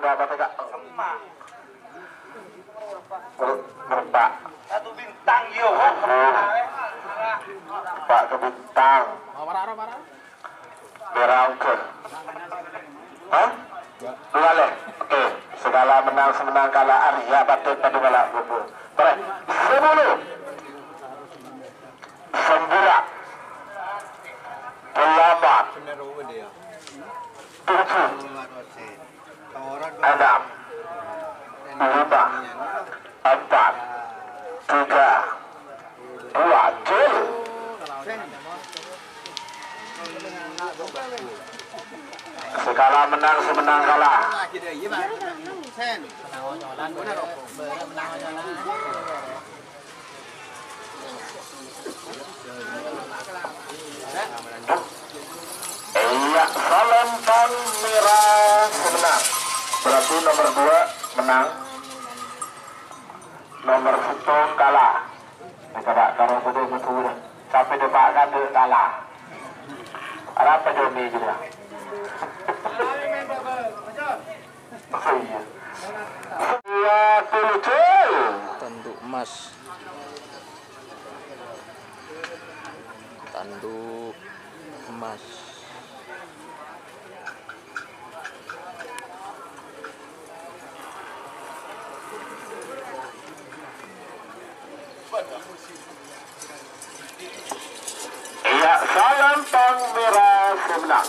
apa tegak? Semak. Mertak. Satu bintang yo. Pak ke bintang. Parah. Berang ke. Hah? Dua leh. Oke. Segala menang semenang kalah Arya Batin pada kalah bumbu. Baik. 10. 9. 8. 7. 6. 5. 4. 3. 2. Cil. Segala menang semenang kalah. Iya, Salempang merah semenang. Berarti nomor 2 menang. Nomor 1 kalah. Tidak kalau betul-betul sampai depan kan kalah. Ada apa Joni juga? Oh iya. 27. Tanduk emas. Tanduk emas. Iya, Salempang merah semenang.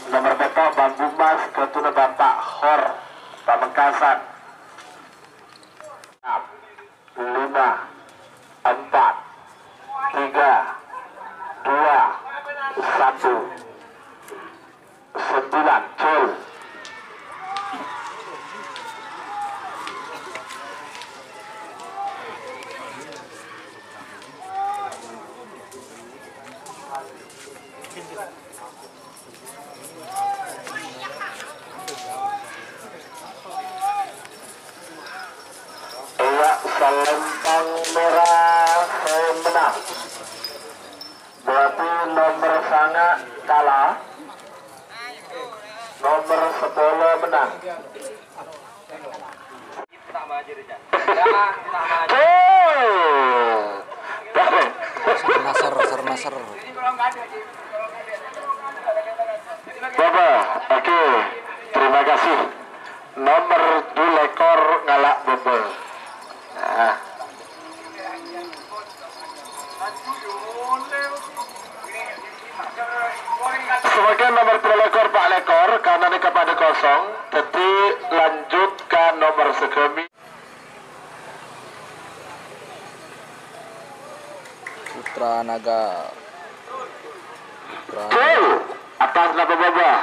Nomor beto bambu emas ketuna Bapak Hor Pamekasan. 5, 4, 3, 2, 1, 9. Cil. Salempang merah menang. Berarti nomor sangat kalah. Nomor 10 menang. Nasar. Bapak, oke. Terima kasih. Nomor 2 lekor ngalak bobol. Nah. Sebagai nomor 2 lekor Pak Lekor karena ini kepada kosong, jadi lanjutkan nomor sekemi. Putra Naga. Atas nama Baba.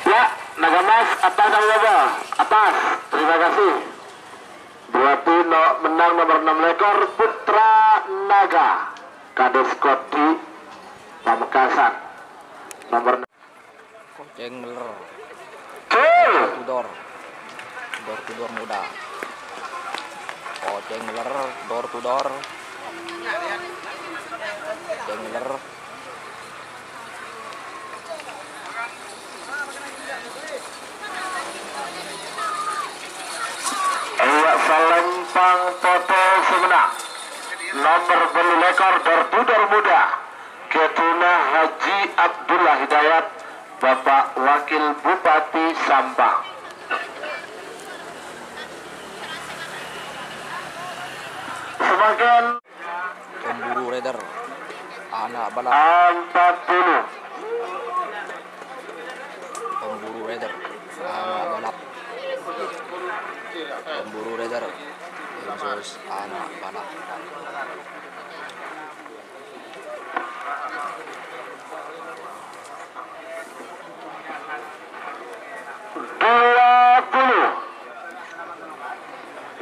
Ya, Naga Mas atas nama Baba. Atas. Terima kasih. Berarti menang nomor 6 lekor Putra Naga. Kades Koti Pamekasan. Nomor Koceng meler. Cil. Door to door muda. Koceng meler, door to door. Koceng meler. Iya, Salempang Toto semenang. Nomor 10 lekor door to door muda. Ketuna Haji Abdullah Hidayat, Bapak Wakil Bupati Sampang. Semakin Pemburu Raider. Anak balap. 40. Pemburu Raider. Anak balap. Pemburu Raider. Khusus anak balap.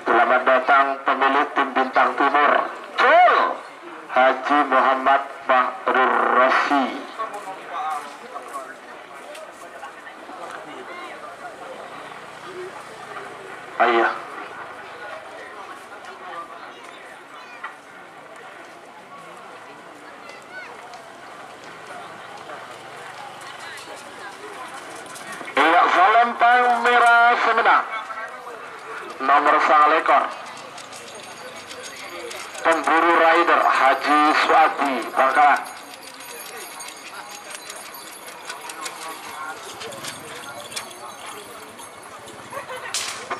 Selamat datang pemilik tim Bintang Timur. Cil. Haji Muhammad Fahrur Rasi. Iya. Iya, Valentine merah semenang. Nomor sang lekor. Pemburu rider Haji Suadi Bangkalan.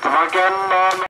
Semakin